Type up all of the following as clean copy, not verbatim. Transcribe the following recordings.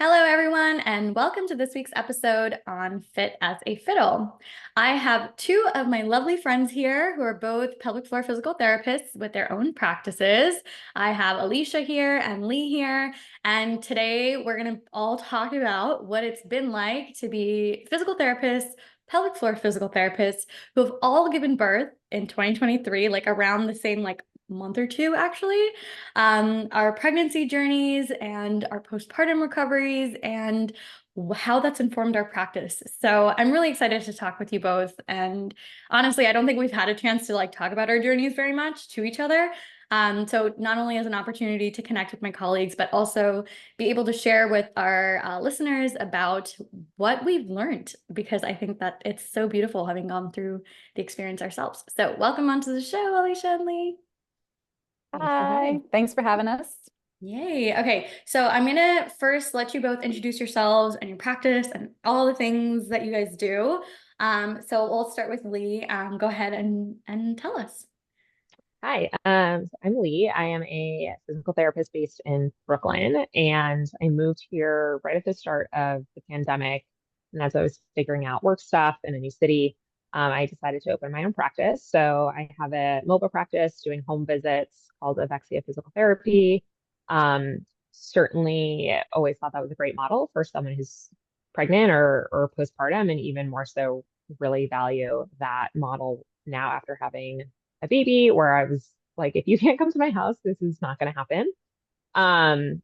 Hello, everyone, and welcome to this week's episode on Fit As A Fiddle. I have two of my lovely friends here who are both pelvic floor physical therapists with their own practices. I have Alicia here and Leigh here, and today we're going to all talk about what it's been like to be physical therapists, pelvic floor physical therapists who have all given birth in 2023, like around the same month or two actually, our pregnancy journeys and our postpartum recoveries and how that's informed our practice. So I'm really excited to talk with you both. And honestly, I don't think we've had a chance to talk about our journeys very much to each other. So not only as an opportunity to connect with my colleagues, but also be able to share with our listeners about what we've learned, because I think that it's so beautiful having gone through the experience ourselves. So welcome onto the show, Alicia and Leigh. Hi, thanks for having us. Yay. Okay, so I'm gonna first let you both introduce yourselves and your practice and all the things that you guys do. So we'll start with Leigh. Go ahead and tell us. Hi, I'm Leigh. I am a physical therapist based in Brooklyn, and I moved here right at the start of the pandemic. And as I was figuring out work stuff in a new city, I decided to open my own practice. So I have a mobile practice doing home visits called Evexia Physical Therapy. Certainly always thought that was a great model for someone who's pregnant or postpartum, and even more so really value that model now after having a baby, where I was like, if you can't come to my house, this is not going to happen. Um,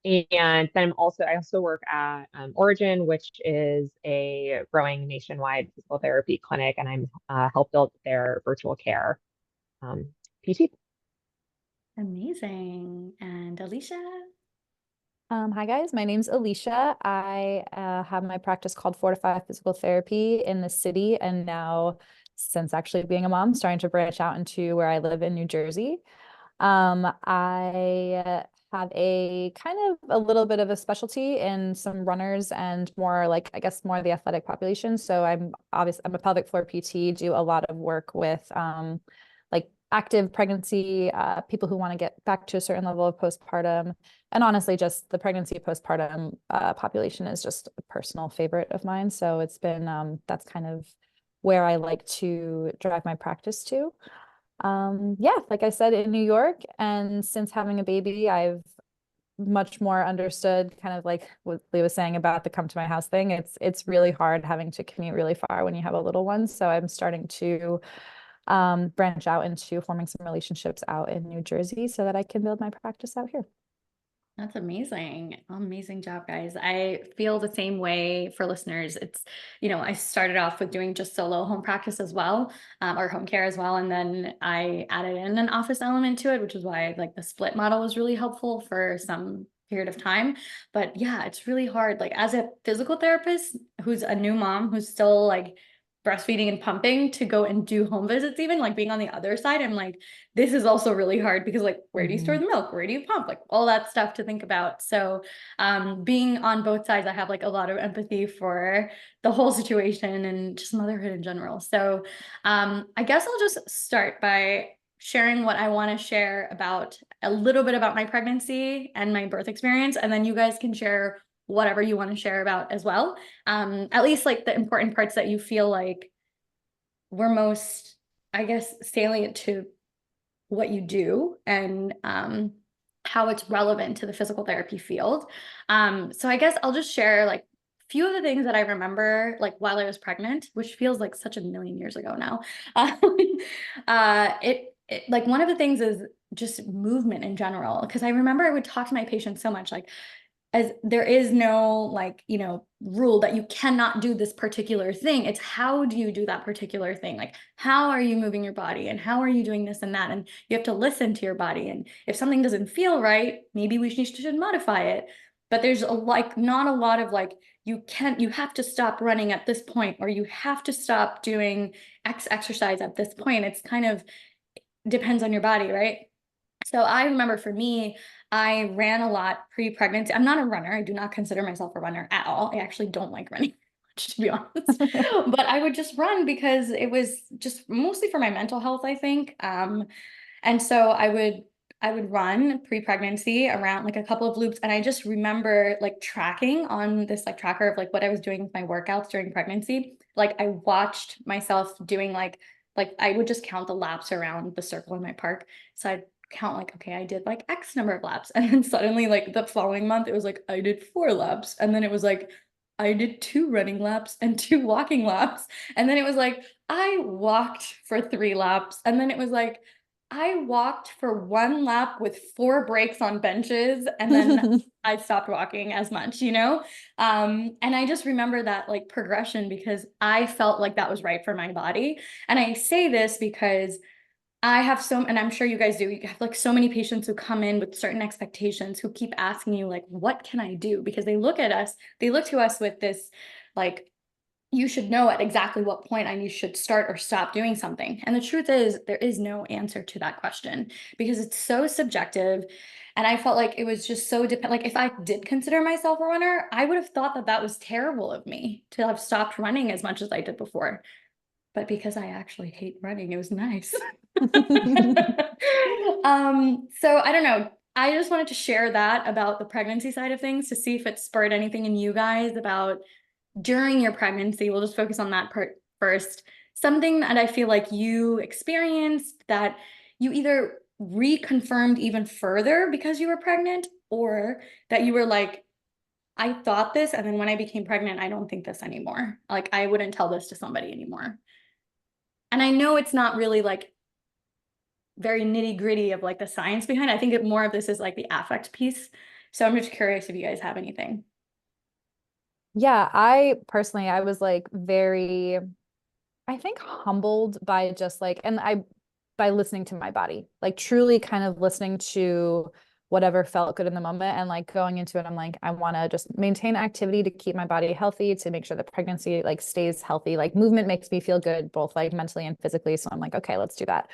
and then I also work at Origin, which is a growing nationwide physical therapy clinic, and I'm help build their virtual care PT. Amazing. And Alicia? Hi guys, my name's Alicia. I have my practice called Fortify Physical Therapy in the city, and now, since actually being a mom, starting to branch out into where I live in New Jersey. I have a kind of a little bit of a specialty in some runners and more I guess more the athletic population. So I'm a pelvic floor PT, do a lot of work with like active pregnancy, people who want to get back to a certain level of postpartum. And honestly, just the pregnancy postpartum population is just a personal favorite of mine. So it's been, that's kind of where I like to drive my practice to. Yeah, like I said, in New York, and since having a baby, I've much more understood kind of like what Leigh was saying about the come to my house thing. It's really hard having to commute really far when you have a little one. So I'm starting to branch out into forming some relationships out in New Jersey so that I can build my practice out here. That's amazing. Amazing job, guys. I feel the same way for listeners. It's, I started off with doing just solo home practice as well, or home care as well. And then I added in an office element to it, which is why the split model was really helpful for some period of time. But yeah, it's really hard. As a physical therapist who's a new mom, who's still breastfeeding and pumping, to go and do home visits, even being on the other side, I'm this is also really hard because where do you store the milk? Where do you pump? All that stuff to think about. So being on both sides, I have a lot of empathy for the whole situation and just motherhood in general. So I guess I'll just start by sharing what I want to share about a little bit about my pregnancy and my birth experience. And then you guys can share whatever you want to share about as well. At least the important parts that you feel were most, I guess, salient to what you do and how it's relevant to the physical therapy field. So I guess I'll just share a few of the things that I remember while I was pregnant, which feels like such a million years ago now. One of the things is just movement in general, because I remember I would talk to my patients so much as there is no rule that you cannot do this particular thing. It's how do you do that particular thing? How are you moving your body and how are you doing this and that? And you have to listen to your body. And if something doesn't feel right, maybe we should modify it. But there's not a lot of you have to stop running at this point, or you have to stop doing X exercise at this point. It's kind of depends on your body, right? So I remember for me, I ran a lot pre-pregnancy. I'm not a runner. I do not consider myself a runner at all. I actually don't like running much, to be honest. But I would just run because it was just mostly for my mental health, I think. And so I would run pre-pregnancy around like a couple of loops. And I just remember like tracking on this like tracker of like what I was doing with my workouts during pregnancy. Like I watched myself doing like I would just count the laps around the circle in my park. So I'd count like, okay, I did like X number of laps. And then suddenly like the following month, it was like, I did 4 laps. And then it was like, I did 2 running laps and 2 walking laps. And then it was like, I walked for 3 laps. And then it was like, I walked for 1 lap with 4 breaks on benches, and then I stopped walking as much, you know? And I just remember that like progression because I felt like that was right for my body. And I say this because I have and I'm sure you guys do, you have like so many patients who come in with certain expectations who keep asking you like, what can I do? Because they look at us, they look to us with this, like, you should know at exactly what point you should start or stop doing something. And the truth is, there is no answer to that question because it's so subjective. And I felt like it was just so like if I did consider myself a runner, I would have thought that that was terrible of me to have stopped running as much as I did before. But because I actually hate running, it was nice. So I don't know. I just wanted to share that about the pregnancy side of things to see if it spurred anything in you guys about during your pregnancy. We'll just focus on that part first. Something that I feel like you experienced that you either reconfirmed even further because you were pregnant, or that you were like, I thought this, and then when I became pregnant, I don't think this anymore. Like, I wouldn't tell this to somebody anymore. And I know it's not really like very nitty gritty of like the science behind it. I think more of this is like the affect piece. So I'm just curious if you guys have anything. Yeah, I personally, I was like very, I think humbled by just like, by listening to my body, like truly kind of listening to whatever felt good in the moment and like going into it, I'm like, I want to just maintain activity to keep my body healthy, to make sure the pregnancy like stays healthy. Like movement makes me feel good, both like mentally and physically. So I'm like, okay, let's do that.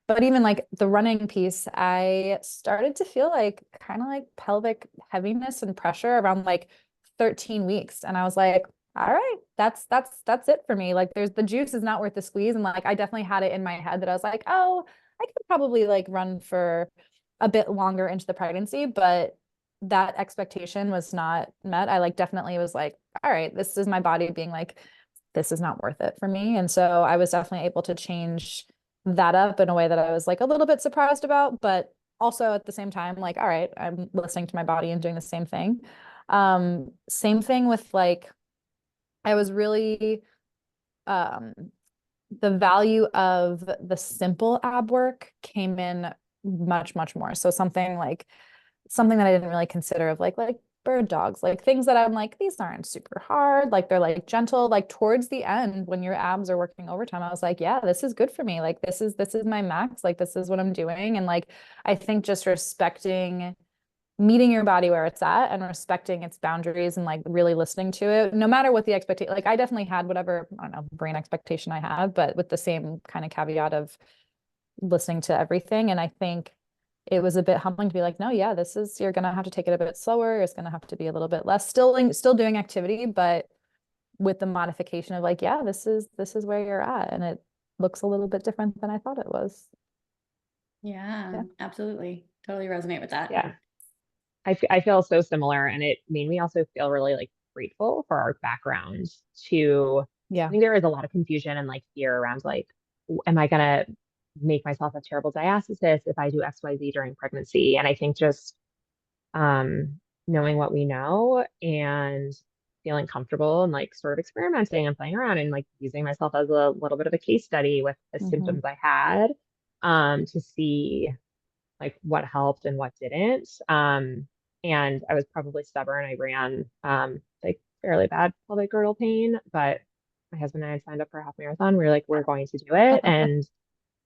But even like the running piece, I started to feel like kind of like pelvic heaviness and pressure around like 13 weeks. And I was like, all right, that's it for me. Like there's the juice is not worth the squeeze. And like I definitely had it in my head that I was like, oh, I could probably like run for a bit longer into the pregnancy, but that expectation was not met. I like definitely was like, all right, this is my body being like, this is not worth it for me. And so I was definitely able to change that up in a way that I was like a little bit surprised about, but also at the same time, like, all right, I'm listening to my body and doing the same thing. Same thing with like, I was really, um, the value of the simple ab work came in much, much more. So something that I didn't really consider of like bird dogs, like things that I'm like, these aren't super hard. Like they're like gentle, like towards the end when your abs are working overtime, I was like, yeah, this is good for me. Like this is my max. Like this is what I'm doing. And like, I think just respecting meeting your body where it's at and respecting its boundaries and like really listening to it, no matter what the expectation, like I definitely had whatever, I don't know, brain expectation I had, but with the same kind of caveat of listening to everything. And I think it was a bit humbling to be like, no, yeah, this is, you're going to have to take it a bit slower. It's going to have to be a little bit less, still doing activity, but with the modification of like, yeah, this is where you're at. And it looks a little bit different than I thought it was. Yeah, absolutely. Totally resonate with that. Yeah. I feel so similar, and it made me also feel really like grateful for our background to, I Yeah. think there is a lot of confusion and like fear around like, am I gonna make myself have terrible diastasis if I do XYZ during pregnancy? And I think just knowing what we know and feeling comfortable and like sort of experimenting and playing around and like using myself as a little bit of a case study with the symptoms I had, to see like what helped and what didn't. And I was probably stubborn. I ran like fairly bad pelvic girdle pain, but my husband and I had signed up for a half marathon. We were like, we're going to do it. And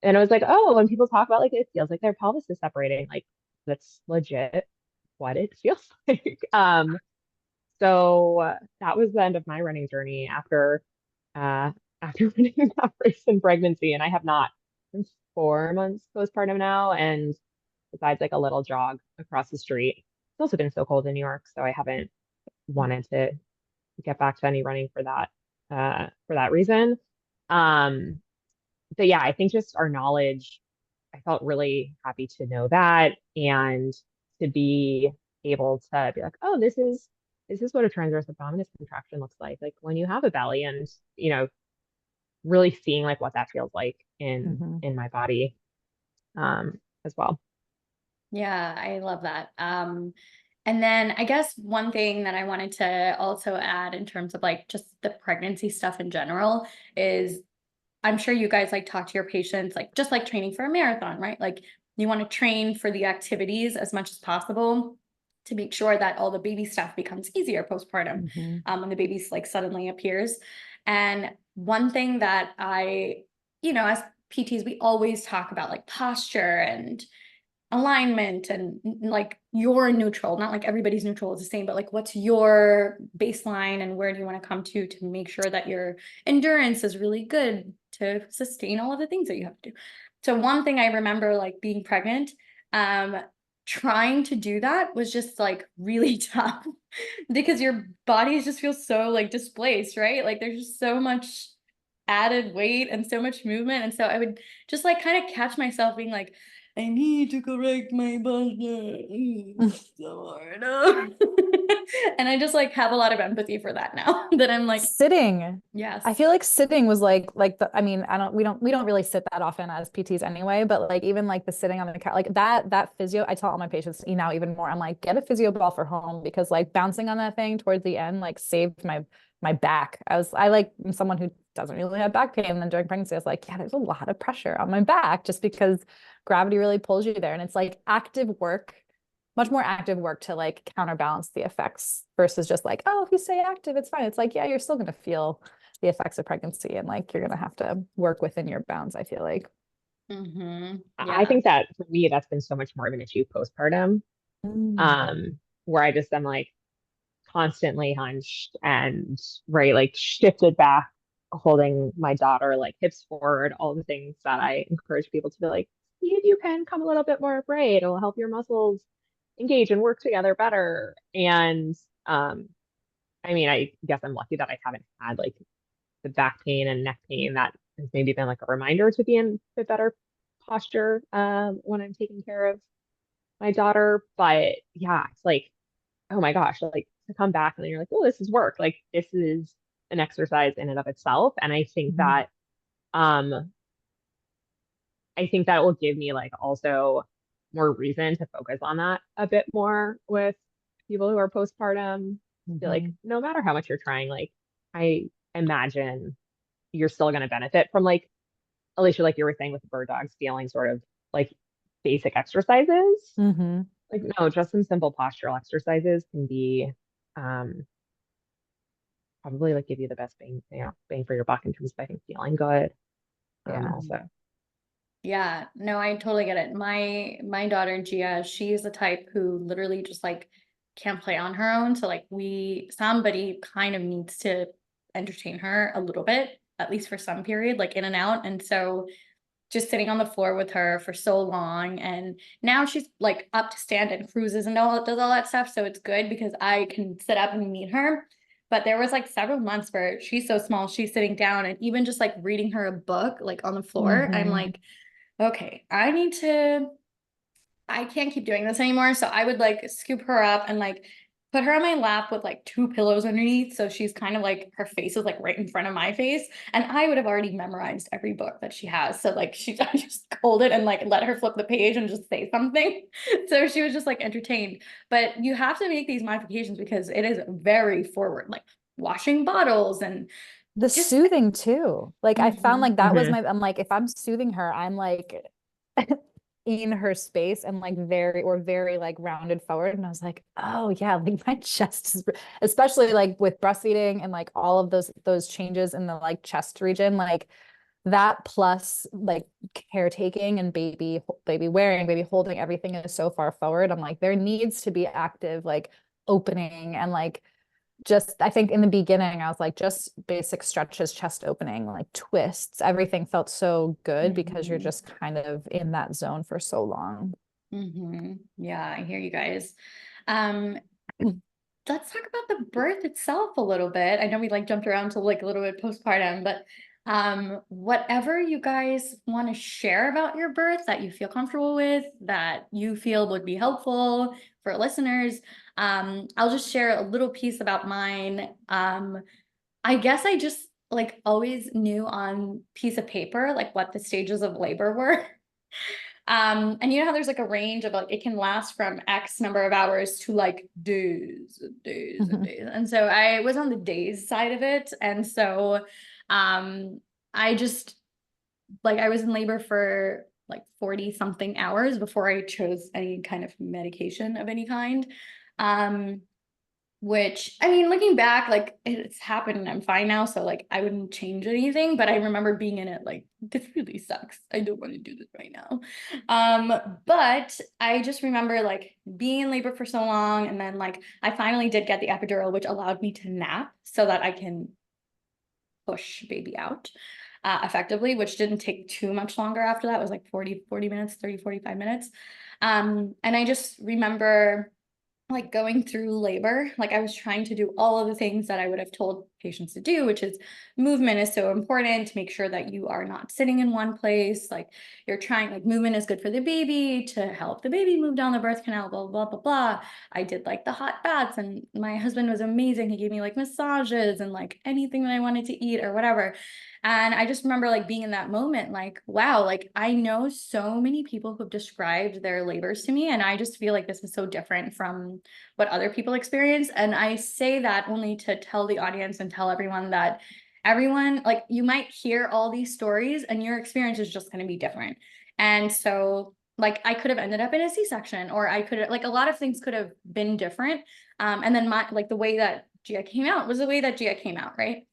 I was like, oh, when people talk about like it feels like their pelvis is separating, like that's legit what it feels like. So that was the end of my running journey after running that race in pregnancy. And I have not, been 4 months postpartum now, and besides like a little jog across the street. It's also been so cold in New York, so I haven't wanted to get back to any running for that reason. Um, but yeah, I think just our knowledge I felt really happy to know that, and to be able to be like, oh, this is what a transverse abdominis contraction looks like when you have a belly, and really seeing like what that feels like in my body as well. Yeah, I love that. And then I guess one thing that I wanted to also add in terms of like just the pregnancy stuff in general is I'm sure you guys like talk to your patients, like just like training for a marathon, right? Like you want to train for the activities as much as possible to make sure that all the baby stuff becomes easier postpartum, when the baby's like suddenly appears. And one thing that as PTs, we always talk about like posture and alignment and like your neutral, not like everybody's neutral is the same, but like what's your baseline and where do you want to come to make sure that your endurance is really good to sustain all of the things that you have to do. So one thing I remember like being pregnant, trying to do that was just like really tough because your body just feels so like displaced, right? Like there's just so much added weight and so much movement. And so I would just like kind of catch myself being like, I need to correct my posture. So hard. And I just like have a lot of empathy for that now that I'm like, Sitting. yes. I feel like sitting was like I mean, we don't really sit that often as PTs anyway, but like even like the sitting on the couch, like that physio, I tell all my patients now even more, I'm like, get a physio ball for home, because like bouncing on that thing towards the end like saved my back. I like am someone who doesn't really have back pain, and then during pregnancy I was like, yeah, there's a lot of pressure on my back just because gravity really pulls you there, and it's like active work, much more active work to like counterbalance the effects versus just like, oh, if you stay active, it's fine. It's like, yeah, you're still going to feel the effects of pregnancy, and like you're going to have to work within your bounds, I feel like. I think that for me, that's been so much more of an issue postpartum, where I just am like constantly hunched and right, like shifted back, holding my daughter like hips forward, all the things that I encourage people to be like, see if you can come a little bit more upright. It'll help your muscles engage and work together better. And I mean, I guess I'm lucky that I haven't had like the back pain and neck pain that has maybe been like a reminder to be in a better posture when I'm taking care of my daughter. But yeah, it's like, oh my gosh, like to come back and then you're like, oh, this is work. Like this is an exercise in and of itself. And I think that will give me like also more reason to focus on that a bit more with people who are postpartum. Feel like no matter how much you're trying, like I imagine you're still going to benefit from like Alicia, like you were saying with the bird dogs, feeling sort of like basic exercises. Like no, just some simple postural exercises can be probably like give you the best bang for your buck in terms of I think feeling good. Also. Yeah, no, I totally get it. My daughter Gia, she is the type who literally just like can't play on her own. So like somebody kind of needs to entertain her a little bit, at least for some period, like in and out. And so just sitting on the floor with her for so long, and now she's like up to stand and cruises and does all that stuff. So it's good because I can sit up and meet her. But there was like several months where she's so small, she's sitting down, and even just like reading her a book like on the floor, I'm like, okay, I can't keep doing this anymore. So I would like scoop her up and like put her on my lap with like two pillows underneath. So she's kind of like, her face is like right in front of my face. And I would have already memorized every book that she has. So like I just hold it and like let her flip the page and just say something. So she was just like entertained. But you have to make these modifications because it is very forward, like washing bottles and the soothing too. Like I found like that was I'm like, if I'm soothing her, I'm like in her space and like very like rounded forward. And I was like, oh yeah, like my chest is, especially like with breastfeeding and like all of those changes in the like chest region, like that plus like caretaking and baby wearing, baby holding, everything is so far forward. I'm like, there needs to be active like opening and like just, I think in the beginning, I was like, just basic stretches, chest opening, like twists, everything felt so good because you're just kind of in that zone for so long. Yeah, I hear you guys. Let's talk about the birth itself a little bit. I know we like jumped around to like a little bit postpartum, but Whatever you guys want to share about your birth that you feel comfortable with, that you feel would be helpful for listeners. I'll just share a little piece about mine. I guess I just like always knew on piece of paper, like what the stages of labor were. And you know how there's like a range of like, it can last from X number of hours to like days and days and days. And so I was on the days side of it. And so, I just like, I was in labor for like 40 something hours before I chose any kind of medication of any kind. Which I mean, looking back, like it's happened and I'm fine now. So like I wouldn't change anything, but I remember being in it like, this really sucks. I don't want to do this right now. But I just remember like being in labor for so long. And then like I finally did get the epidural, which allowed me to nap so that I can push baby out effectively, which didn't take too much longer after that. It was like 40 minutes, 30, 45 minutes. And I just remember like going through labor, like I was trying to do all of the things that I would have told patients to do, which is movement is so important to make sure that you are not sitting in one place. Like you're trying, like movement is good for the baby to help the baby move down the birth canal, blah, blah, blah, blah. I did like the hot baths and my husband was amazing. He gave me like massages and like anything that I wanted to eat or whatever. And I just remember like being in that moment, like, wow, like I know so many people who've described their labors to me. And I just feel like this is so different from what other people experience. And I say that only to tell the audience and tell everyone that everyone, like you might hear all these stories and your experience is just going to be different. And so like I could have ended up in a C-section, or I could have, like a lot of things could have been different. And then my, like the way that Gia came out was the way that Gia came out, right?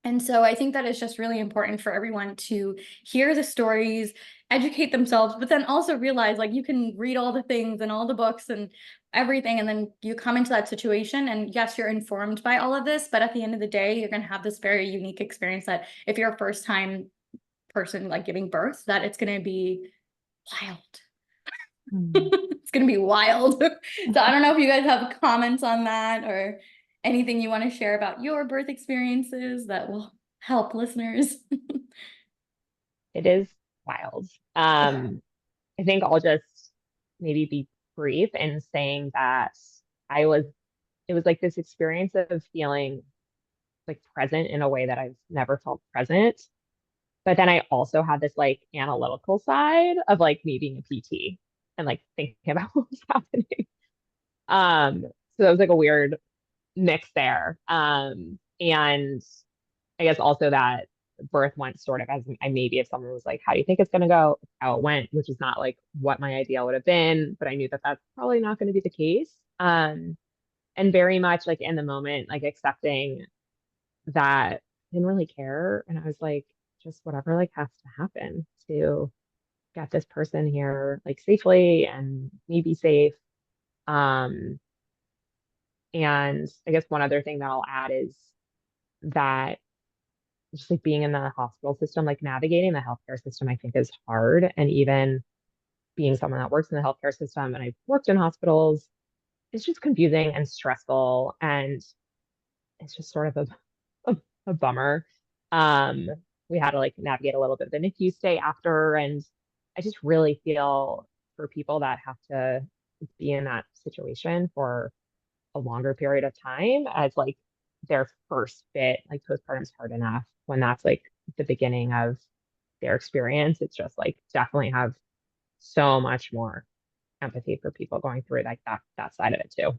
And so I think that it's just really important for everyone to hear the stories, educate themselves, but then also realize like you can read all the things and all the books and everything, and then you come into that situation and yes, you're informed by all of this, but at the end of the day, you're going to have this very unique experience that if you're a first time person like giving birth, that it's going to be wild. It's going to be wild. So I don't know if you guys have comments on that or anything you want to share about your birth experiences that will help listeners. It is wild. I think I'll just maybe be brief in saying that it was like this experience of feeling like present in a way that I've never felt present. But then I also had this like analytical side of like me being a PT and like thinking about what was happening. So that was like a weird mix there. And I guess also that birth went sort of as maybe if someone was like, how do you think it's going to go? How it went, which is not like what my ideal would have been, but I knew that that's probably not going to be the case. And very much like in the moment, like accepting that I didn't really care. And I was like, just whatever like has to happen to get this person here like safely and me be safe. Um, and I guess one other thing that I'll add is that just like being in the hospital system, like navigating the healthcare system, I think is hard. And even being someone that works in the healthcare system and I've worked in hospitals, it's just confusing and stressful. And it's just sort of a bummer. Um, we had to like navigate a little bit of the NICU stay after. And I just really feel for people that have to be in that situation for a longer period of time as like their first bit, like postpartum's hard enough when that's like the beginning of their experience. It's just like definitely have so much more empathy for people going through like that side of it too.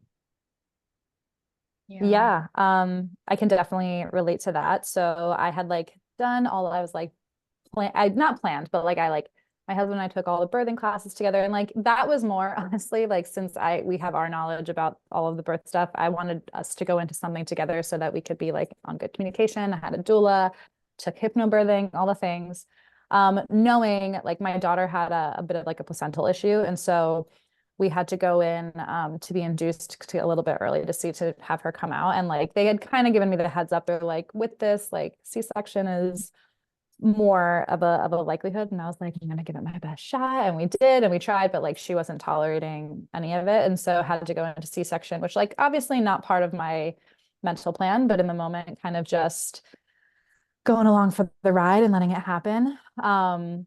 Yeah, I can definitely relate to that. So I had like done all I was like I not planned, but like I like my husband and I took all the birthing classes together, and like that was more honestly like since we have our knowledge about all of the birth stuff, I wanted us to go into something together so that we could be like on good communication. I had a doula, took hypnobirthing, all the things. Knowing like my daughter had a bit of like a placental issue, and so we had to go in to be induced to a little bit early to have her come out. And like they had kind of given me the heads up. They're like, with this, like C-section is more of a likelihood. And I was like, I'm gonna give it my best shot. And we did, and we tried, but like she wasn't tolerating any of it. And so had to go into C-section, which like obviously not part of my mental plan, but in the moment kind of just going along for the ride and letting it happen. And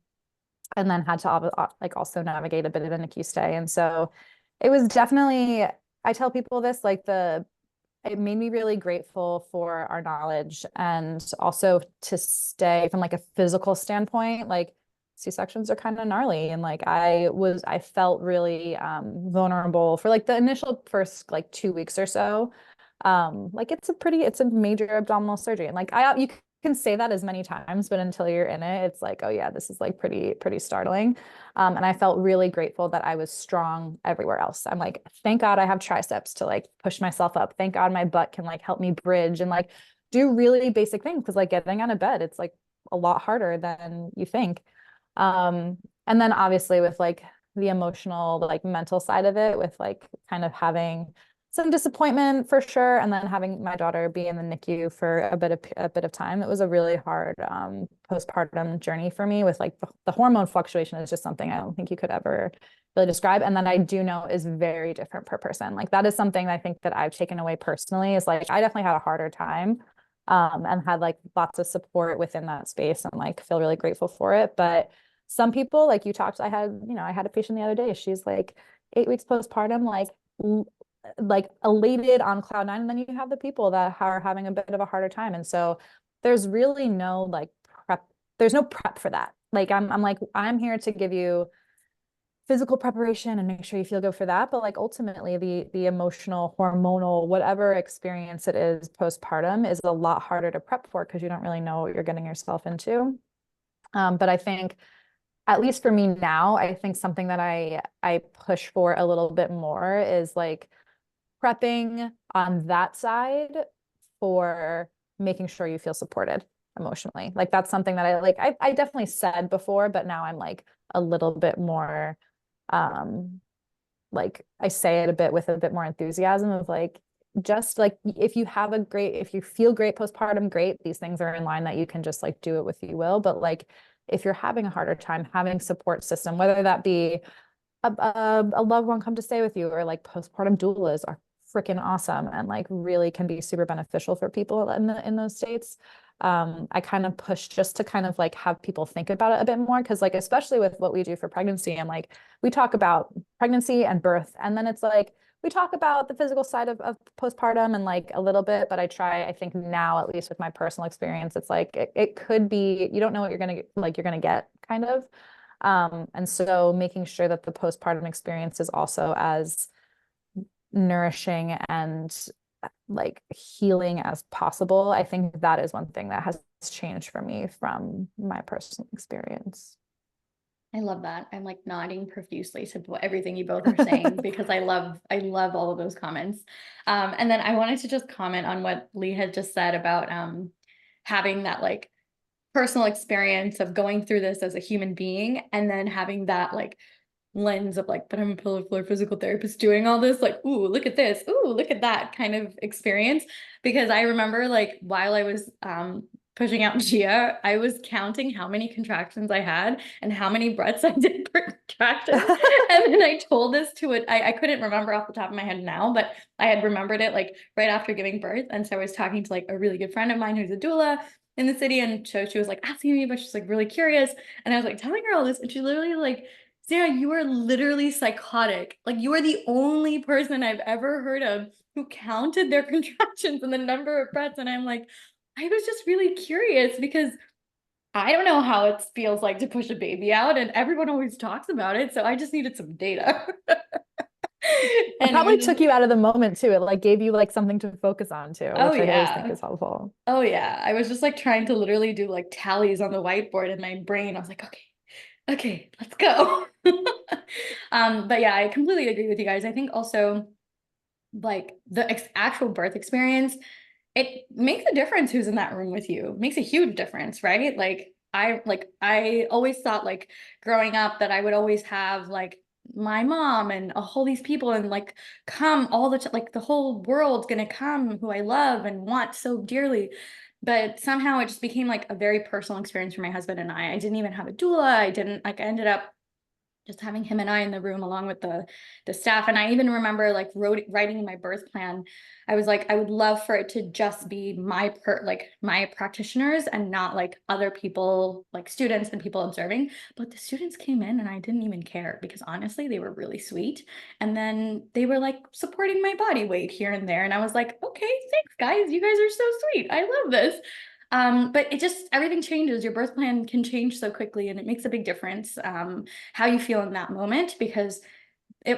then had to like also navigate a bit of a NICU stay. And so it was definitely, I tell people this, like it made me really grateful for our knowledge, and also to stay from like a physical standpoint, like C-sections are kind of gnarly. And like I felt really vulnerable for like the initial first like 2 weeks or so. Like it's a major abdominal surgery. And like you can say that as many times, but until you're in it, it's like, oh yeah, this is like pretty startling. And I felt really grateful that I was strong everywhere else. I'm like, thank God I have triceps to like push myself up. Thank God my butt can like help me bridge and like do really basic things. Cause like getting out of bed, it's like a lot harder than you think. And then obviously with like the emotional, like mental side of it, with like kind of having some disappointment for sure, and then having my daughter be in the NICU for a bit of time. It was a really hard postpartum journey for me, with like the hormone fluctuation is just something I don't think you could ever really describe. And then I do know is very different per person. Like that is something I think that I've taken away personally, is like I definitely had a harder time and had like lots of support within that space, and like feel really grateful for it. But some people, like you talked, I had a patient the other day. She's like 8 weeks postpartum, like elated on cloud nine. And then you have the people that are having a bit of a harder time. And so there's really no like prep. There's no prep for that. Like I'm here to give you physical preparation and make sure you feel good for that. But like ultimately the emotional, hormonal, whatever experience it is postpartum is a lot harder to prep for, because you don't really know what you're getting yourself into. But I think, at least for me now, I think something that I push for a little bit more is like prepping on that side for making sure you feel supported emotionally. Like that's something that I definitely said before, but now I'm like a little bit more like I say it a bit with a bit more enthusiasm of like, just like if you feel great postpartum, great, these things are in line that you can just like do it with you will. But like if you're having a harder time, having support system, whether that be a loved one come to stay with you, or like postpartum doulas are freaking awesome and like really can be super beneficial for people in those states. I kind of push just to kind of like have people think about it a bit more, because like especially with what we do for pregnancy, and like we talk about pregnancy and birth, and then it's like we talk about the physical side of postpartum and like a little bit, but I think now, at least with my personal experience, it's like it could be, you don't know what you're gonna get kind of. And so making sure that the postpartum experience is also as nourishing and like healing as possible. I think that is one thing that has changed for me from my personal experience. I love that. I'm like nodding profusely to everything you both are saying, because I love all of those comments. And then I wanted to just comment on what Leigh had just said about having that like personal experience of going through this as a human being, and then having that like lens of like, but I'm a pelvic floor physical therapist doing all this, like, ooh, look at this, ooh, look at that kind of experience. Because I remember like while I was pushing out Gia, I was counting how many contractions I had and how many breaths I did per contraction. And then I told this to it. I couldn't remember off the top of my head now, but I had remembered it like right after giving birth. And so I was talking to like a really good friend of mine who's a doula in the city. And so she was like asking me, but she's like really curious. And I was like telling her all this, and she literally like, Sarah, you are literally psychotic. Like you are the only person I've ever heard of who counted their contractions and the number of breaths. And I'm like, I was just really curious, because I don't know how it feels like to push a baby out, and everyone always talks about it. So I just needed some data. It probably took you out of the moment too. It like gave you like something to focus on too, Oh which I always think yeah. is helpful. Oh yeah. I was just like trying to literally do like tallies on the whiteboard in my brain. I was like, okay, let's go. But yeah, I completely agree with you guys. I think also like the actual birth experience, it makes a difference who's in that room with you. It makes a huge difference, right? I always thought like growing up that I would always have like my mom and all these people, and like come all the like the whole world's gonna come who I love and want so dearly. But somehow it just became like a very personal experience for my husband and I. I didn't even have a doula. I ended up just having him and I in the room along with the staff. And I even remember like writing in my birth plan, I was like, I would love for it to just be my my practitioners and not like other people, like students and people observing. But the students came in and I didn't even care because honestly, they were really sweet. And then they were like supporting my body weight here and there. And I was like, okay, thanks guys. You guys are so sweet. I love this. But it just, everything changes. Your birth plan can change so quickly and it makes a big difference how you feel in that moment, because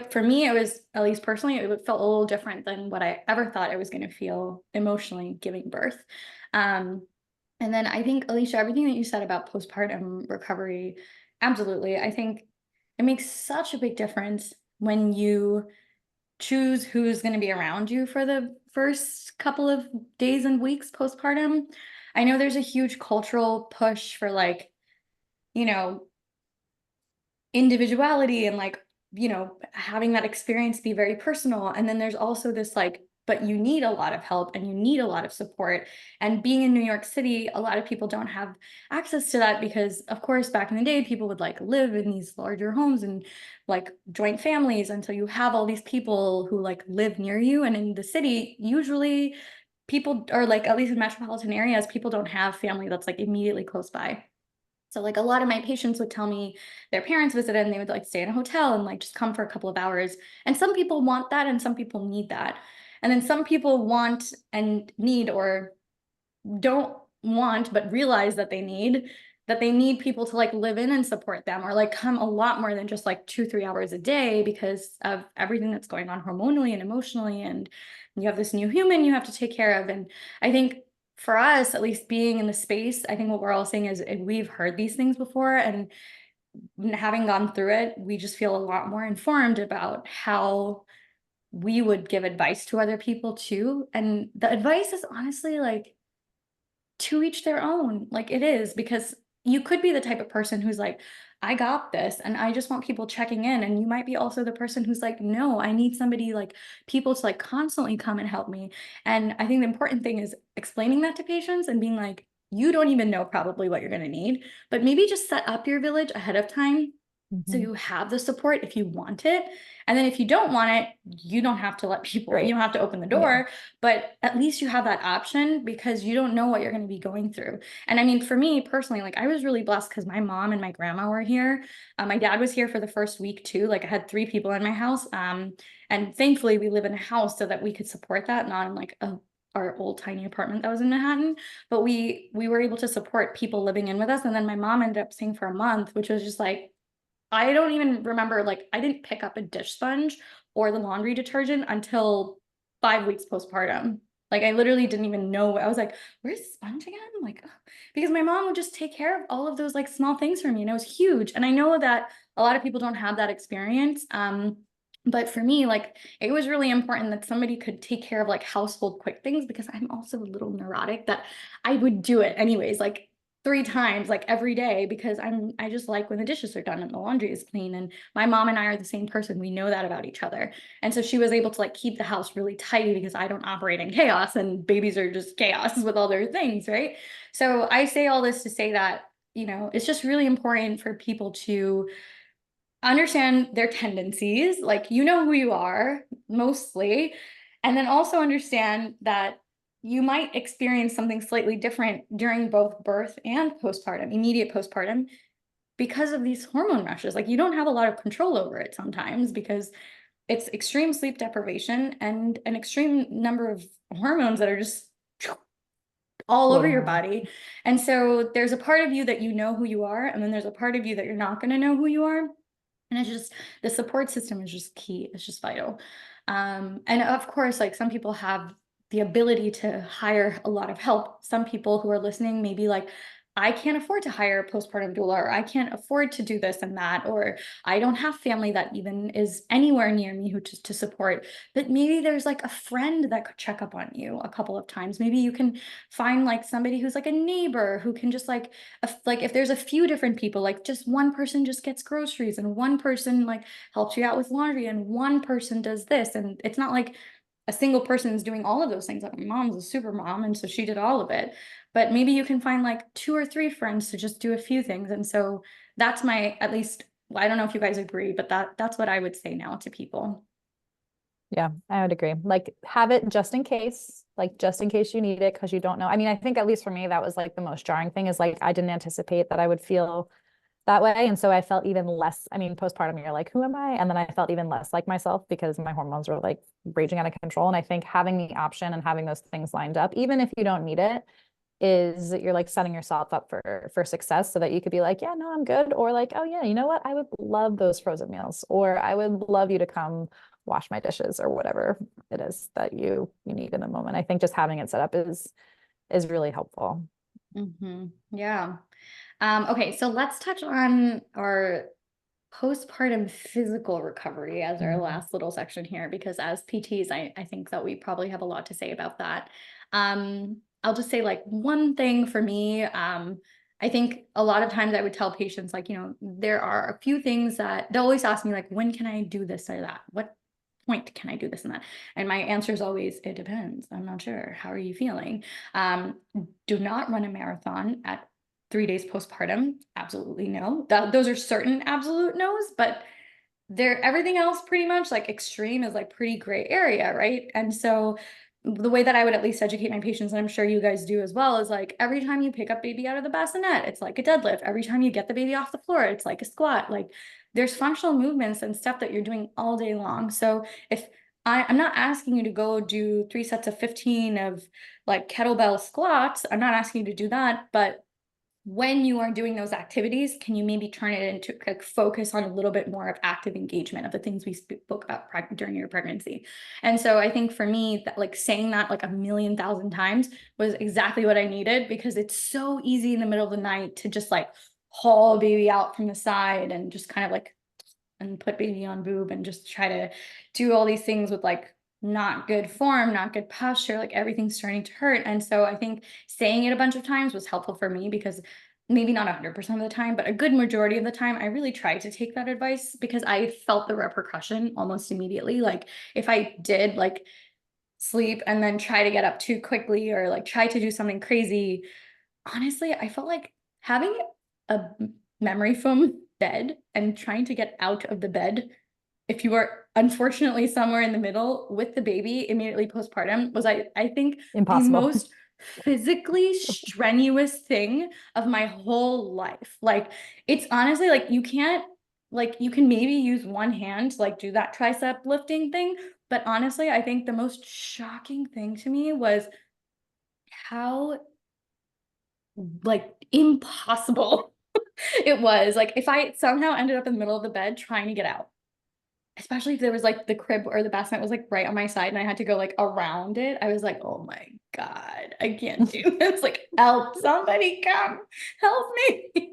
for me, it was, at least personally, it felt a little different than what I ever thought I was going to feel emotionally giving birth. And then I think, Alicia, everything that you said about postpartum recovery, absolutely. I think it makes such a big difference when you choose who's going to be around you for the first couple of days and weeks postpartum. I know there's a huge cultural push for like, you know, individuality and like, you know, having that experience be very personal. And then there's also this like, but you need a lot of help and you need a lot of support. And being in New York City, a lot of people don't have access to that because, of course, back in the day, people would like live in these larger homes and like joint families until you have all these people who like live near you. And in the city, usually people, or like at least in metropolitan areas, people don't have family that's like immediately close by. So like a lot of my patients would tell me their parents visited and they would like stay in a hotel and like just come for a couple of hours. And some people want that and some people need that. And then some people want and need or don't want but realize that they need people to like live in and support them or like come a lot more than just like 2-3 hours a day because of everything that's going on hormonally and emotionally, and you have this new human you have to take care of. And I think for us, at least being in the space, I think what we're all saying is we've heard these things before, and having gone through it, we just feel a lot more informed about how we would give advice to other people too. And the advice is honestly like to each their own. Like it is, because you could be the type of person who's like, I got this and I just want people checking in. And you might be also the person who's like, no, I need somebody, like people to like constantly come and help me. And I think the important thing is explaining that to patients and being like, you don't even know probably what you're going to need, but maybe just set up your village ahead of time so you have the support if you want it. And then if you don't want it, you don't have to let people, Right. you don't have to open the door, but at least you have that option because you don't know what you're going to be going through. And I mean, for me personally, like I was really blessed because my mom and my grandma were here. My dad was here for the first week too. Like I had 3 people in my house. And thankfully we live in a house so that we could support that, not in like our old tiny apartment that was in Manhattan, but we were able to support people living in with us. And then my mom ended up staying for a month, which was just like, I don't even remember, like, I didn't pick up a dish sponge or the laundry detergent until 5 weeks postpartum. Like, I literally didn't even know. I was like, where's the sponge again? Like, ugh. Because my mom would just take care of all of those like small things for me, and it was huge. And I know that a lot of people don't have that experience. But for me, like, it was really important that somebody could take care of like household quick things because I'm also a little neurotic that I would do it anyways. Like, 3 times like every day because I just like when the dishes are done and the laundry is clean. And my mom and I are the same person. We know that about each other. And so she was able to like keep the house really tidy because I don't operate in chaos and babies are just chaos with all their things, right? So I say all this to say that, you know, it's just really important for people to understand their tendencies, like you know who you are mostly, and then also understand that you might experience something slightly different during both birth and postpartum, immediate postpartum, because of these hormone rushes. Like you don't have a lot of control over it sometimes because it's extreme sleep deprivation and an extreme number of hormones that are just all over your body. And so there's a part of you that you know who you are, and then there's a part of you that you're not going to know who you are. And it's just, the support system is just key. It's just vital. And of course, like some people have the ability to hire a lot of help. Some people who are listening may be like, I can't afford to hire a postpartum doula, or I can't afford to do this and that, or I don't have family that even is anywhere near me who to support. But maybe there's like a friend that could check up on you a couple of times. Maybe you can find like somebody who's like a neighbor who can just like if there's a few different people, like just one person just gets groceries and one person like helps you out with laundry and one person does this. And it's not like a single person is doing all of those things. Like my mom's a super mom, and so she did all of it. But maybe you can find like 2 or 3 friends to just do a few things. And so that's my, at least I don't know if you guys agree, but that's what I would say now to people. Yeah, I would agree. Like have it just in case, like just in case you need it because you don't know. I mean, I think at least for me, that was like the most jarring thing is like I didn't anticipate that I would feel that way. And so I felt even less, I mean, postpartum, you're like, who am I? And then I felt even less like myself because my hormones were like raging out of control. And I think having the option and having those things lined up, even if you don't need it, is you're like setting yourself up for success so that you could be like, yeah, no, I'm good. Or like, oh yeah, you know what? I would love those frozen meals, or I would love you to come wash my dishes or whatever it is that you need in the moment. I think just having it set up is really helpful. Yeah. Okay, so let's touch on our postpartum physical recovery as our last little section here, because as PTs, I think that we probably have a lot to say about that. I'll just say like one thing for me. I think a lot of times I would tell patients like, there are a few things that they'll always ask me like, when can I do this or that? What point can I do this and that? And my answer is always, it depends. I'm not sure. How are you feeling? Do not run a marathon at 3 days postpartum. Absolutely no. Those are certain absolute no's, but everything else pretty much like extreme is like pretty gray area, right? And so the way that I would at least educate my patients, and I'm sure you guys do as well, is like every time you pick up baby out of the bassinet, it's like a deadlift. Every time you get the baby off the floor, it's like a squat. Like there's functional movements and stuff that you're doing all day long. So if I'm not asking you to go do 3 sets of 15 of like kettlebell squats, I'm not asking you to do that, but when you are doing those activities, can you maybe turn it into like focus on a little bit more of active engagement of the things we spoke about during your pregnancy? And so I think for me, that like saying that like a million thousand times was exactly what I needed, because it's so easy in the middle of the night to just like haul baby out from the side and just kind of like and put baby on boob and just try to do all these things with like not good form, not good posture, like everything's starting to hurt. And so I think saying it a bunch of times was helpful for me, because maybe not 100% of the time, but a good majority of the time, I really tried to take that advice because I felt the repercussion almost immediately. Like if I did like sleep and then try to get up too quickly or like try to do something crazy, honestly, I felt like having a memory foam bed and trying to get out of the bed, if you were unfortunately somewhere in the middle with the baby immediately postpartum, was I think the Impossible. most physically strenuous thing of my whole life. Like it's honestly like you can't, like you can maybe use one hand to like do that tricep lifting thing, but honestly, I think the most shocking thing to me was how like impossible it was. Like if I somehow ended up in the middle of the bed trying to get out, especially if there was like the crib or the bassinet was like right on my side and I had to go like around it, I was like, oh my God, I can't do this. Like, help, somebody come help me.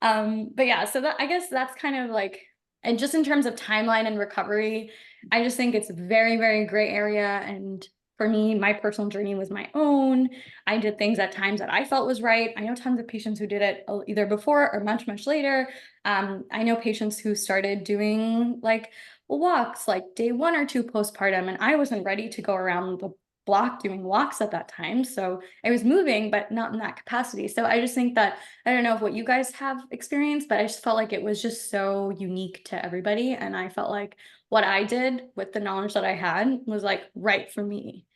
But yeah, so that I guess that's kind of like, and just in terms of timeline and recovery, I just think it's very, very gray area. And for me, my personal journey was my own. I did things at times that I felt was right. I know tons of patients who did it either before or much, much later. I know patients who started doing like walks like day 1 or 2 postpartum, and I wasn't ready to go around the block doing walks at that time. So I was moving, but not in that capacity. So I just think that, I don't know what you guys have experienced, but I just felt like it was just so unique to everybody. And I felt like what I did with the knowledge that I had was like right for me,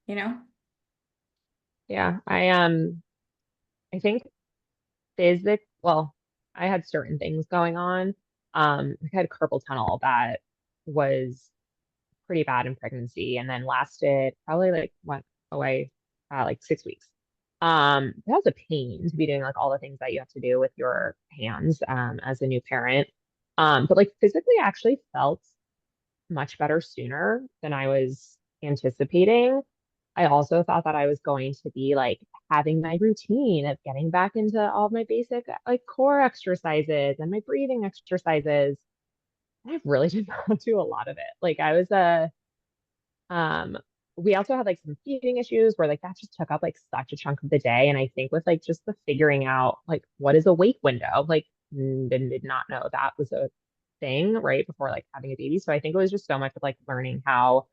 you know? Yeah, I think well, I had certain things going on. I had carpal tunnel that was pretty bad in pregnancy and then lasted probably like went away like 6 weeks. That was a pain to be doing like all the things that you have to do with your hands as a new parent. But like physically I actually felt much better sooner than I was anticipating. I also thought that I was going to be like having my routine of getting back into all of my basic like core exercises and my breathing exercises. I really did not do a lot of it. Like I was um, we also had like some feeding issues where like that just took up like such a chunk of the day. And I think with like just the figuring out like what is a wake window, like did not know that was a thing right before like having a baby. So I think it was just so much of like learning how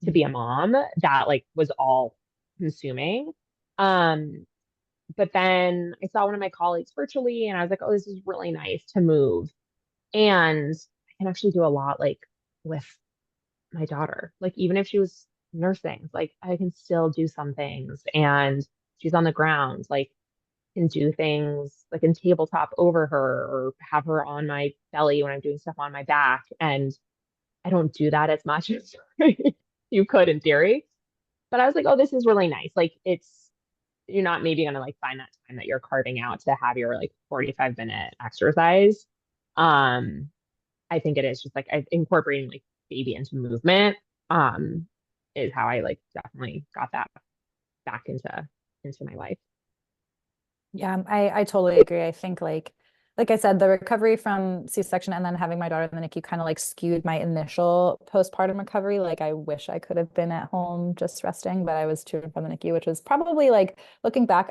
to be a mom that like was all consuming. Um, but then I saw one of my colleagues virtually and I was like, oh, this is really nice to move. And I can actually do a lot like with my daughter. Like even if she was nursing, like I can still do some things and she's on the ground, like can do things like in tabletop over her or have her on my belly when I'm doing stuff on my back. And I don't do that as much as you could in theory. But I was like, oh, this is really nice. Like it's you're not maybe gonna like find that time that you're carving out to have your like 45-minute exercise. Um, I think it is just like incorporating like baby into movement is how I like definitely got that back into my life. Yeah, I totally agree. I think like I said, the recovery from C-section and then having my daughter in the NICU kind of like skewed my initial postpartum recovery. Like I wish I could have been at home just resting, but I was to and from the NICU, which was probably like looking back,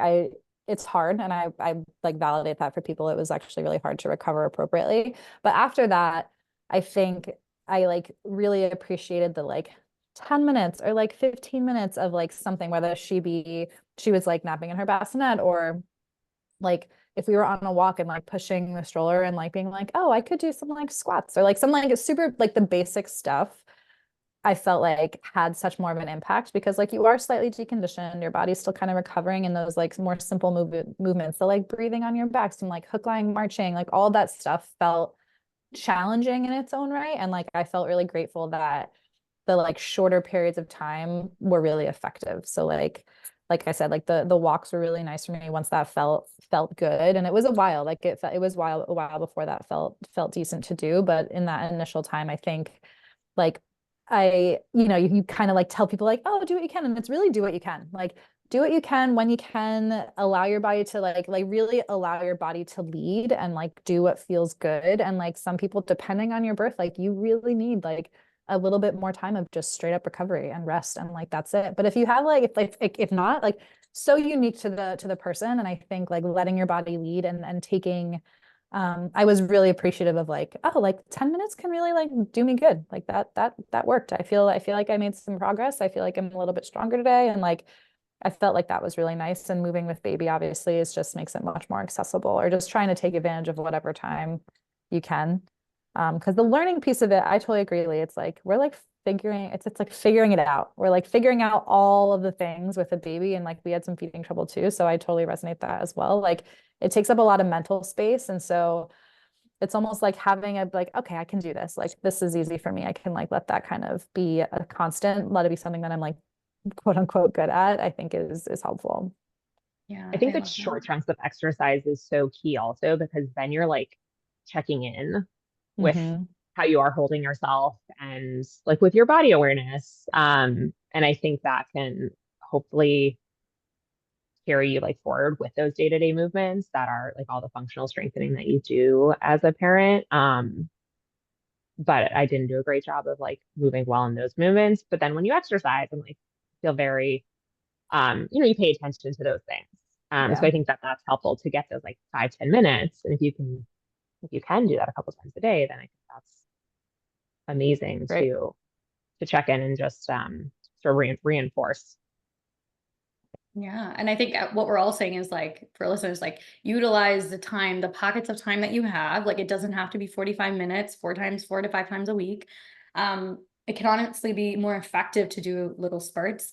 it's hard and I like validate that for people. It was actually really hard to recover appropriately. But after that, I think I like really appreciated the like 10 minutes or like 15 minutes of like something, whether she was like napping in her bassinet or like if we were on a walk and like pushing the stroller and like being like, oh, I could do some like squats or like some like super like the basic stuff, I felt like had such more of an impact because like you are slightly deconditioned, your body's still kind of recovering in those like more simple movements. So like breathing on your back, some like hook lying marching, like all that stuff felt challenging in its own right. And like I felt really grateful that the like shorter periods of time were really effective. So like I said, like the walks were really nice for me once that felt good. And it was a while, like it was a while before that felt decent to do. But in that initial time, I think like you kind of like tell people like, oh, do what you can. And it's really do what you can. Like do what you can when you can, allow your body to like really allow your body to lead and like do what feels good. And like some people, depending on your birth, like you really need like a little bit more time of just straight up recovery and rest and like that's it. But if you have if not, like so unique to the person. And I think like letting your body lead and taking I was really appreciative of like, oh, like 10 minutes can really like do me good. Like that worked. I feel like I made some progress. I feel like I'm a little bit stronger today. And like I felt like that was really nice. And moving with baby obviously is just makes it much more accessible or just trying to take advantage of whatever time you can. Because the learning piece of it, I totally agree, Leigh. It's like we're like it's like figuring it out. We're like figuring out all of the things with a baby, and like we had some feeding trouble too. So I totally resonate that as well. Like it takes up a lot of mental space, and so it's almost like having a like, okay, I can do this. Like this is easy for me. I can like let that kind of be a constant, let it be something that I'm like quote unquote good at. I think is helpful. I Yeah, think I that love short that. chunks of exercise is so key also because then you're like checking in with Mm-hmm. how you are holding yourself and like with your body awareness. And I think that can hopefully carry you like forward with those day-to-day movements that are like all the functional strengthening that you do as a parent. But I didn't do a great job of like moving well in those movements. But then when you exercise and like feel very you pay attention to those things. So Yeah, I think that that's helpful to get those like 5-10 minutes. And if you can do that a couple times a day, then I think that's amazing great. to check in and just sort of reinforce. Yeah. And I think what we're all saying is like for listeners, like utilize the time, the pockets of time that you have. Like it doesn't have to be 45 minutes, 4 to 5 times a week. It can honestly be more effective to do little spurts.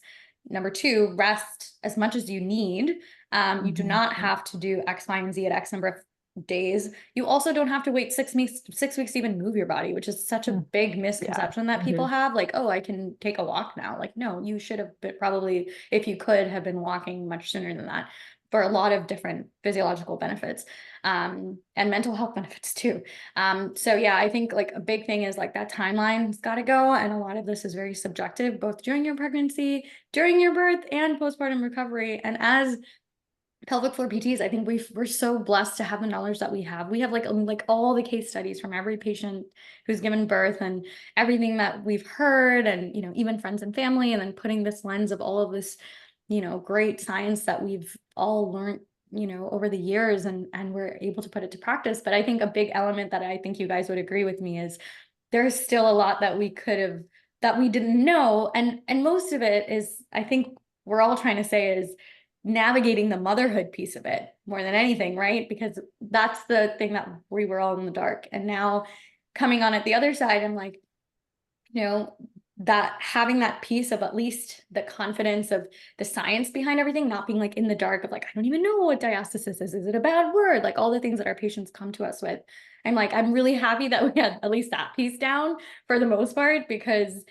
Number two, rest as much as you need. You do Mm-hmm. not have to do X, Y, and Z at X number of days. You also don't have to wait 6 weeks to even move your body, which is such a big Yeah. misconception that Hmm. people have. Like, oh, I can take a walk now. Like, no, you should have been probably, if you could have been walking much sooner than that for a lot of different physiological benefits and mental health benefits too. So yeah, I think like a big thing is like that timeline's got to go. And a lot of this is very subjective, both during your pregnancy, during your birth, and postpartum recovery. And as pelvic floor PTs, I think we're so blessed to have the knowledge that we have. We have like all the case studies from every patient who's given birth and everything that we've heard, and even friends and family, and then putting this lens of all of this, great science that we've all learned, over the years, and we're able to put it to practice. But I think a big element that I think you guys would agree with me is there's still a lot that we could have that we didn't know, and most of it is, I think we're all trying to say is navigating the motherhood piece of it more than anything, right? Because that's the thing that we were all in the dark. And now coming on at the other side, I'm like, you know, that having that piece of at least the confidence of the science behind everything, not being like in the dark of like, I don't even know what diastasis is. Is it a bad word? Like all the things that our patients come to us with. I'm like, I'm really happy that we had at least that piece down for the most part, because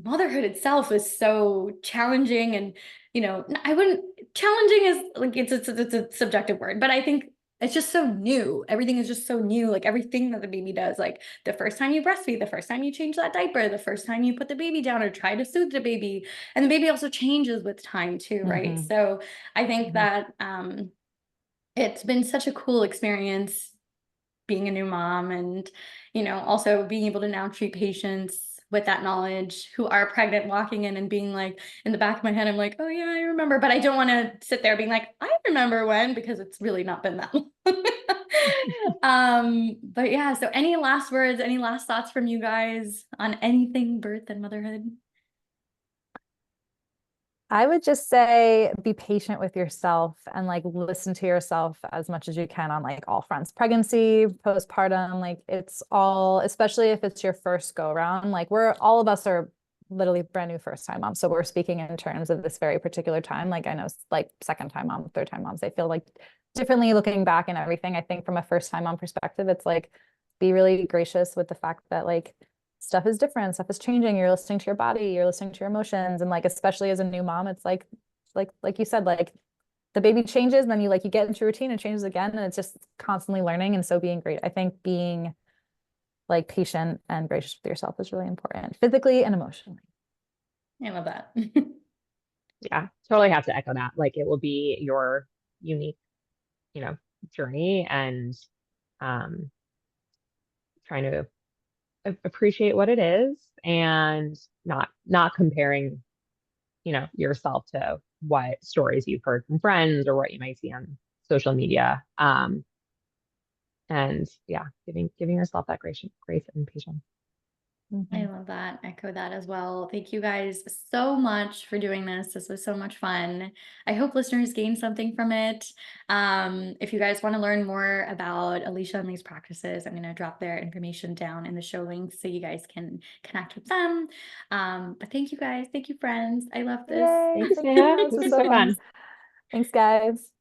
motherhood itself is so challenging. And, you know, I wouldn't, challenging is like, it's a subjective word, but I think it's just so new. Everything is just so new. Like everything that the baby does, like the first time you breastfeed, the first time you change that diaper, the first time you put the baby down or try to soothe the baby, and the baby also changes with time too, right? Mhm. So I think Mhm. that it's been such a cool experience being a new mom, and, you know, also being able to now treat patients with that knowledge who are pregnant, walking in and being like, in the back of my head, I'm like, oh yeah, I remember, but I don't want to sit there being like, I remember when, because it's really not been that long. But yeah, so any last words, any last thoughts from you guys on anything birth and motherhood? I would just say be patient with yourself and like listen to yourself as much as you can on like all fronts. Pregnancy, postpartum, like it's all, especially if it's your first go around, like we're all of us are literally brand new first time moms. So we're speaking in terms of this very particular time. Like I know like second time mom, third time moms, they feel like differently looking back and everything. I think from a first time mom perspective, it's like be really gracious with the fact that like stuff is different, stuff is changing, you're listening to your body, you're listening to your emotions, and like especially as a new mom, it's like you said, like the baby changes and then you get into routine and changes again, and it's just constantly learning. And so being great, I think being like patient and gracious with yourself is really important, physically and emotionally. I love that. Yeah, totally have to echo that. Like it will be your unique, you know, journey, and um trying to appreciate what it is, and not comparing, you know, yourself to what stories you've heard from friends or what you might see on social media. And yeah, giving yourself that grace and patience. I love that. Echo that as well. Thank you guys so much for doing this. This was so much fun. I hope listeners gain something from it. If you guys want to learn more about Alicia and Leigh's practices, I'm going to drop their information down in the show links so you guys can connect with them. But thank you guys. Thank you, friends. I love this. Yay. Thank you, Sneha. This This was was so so fun. fun. Thanks, guys.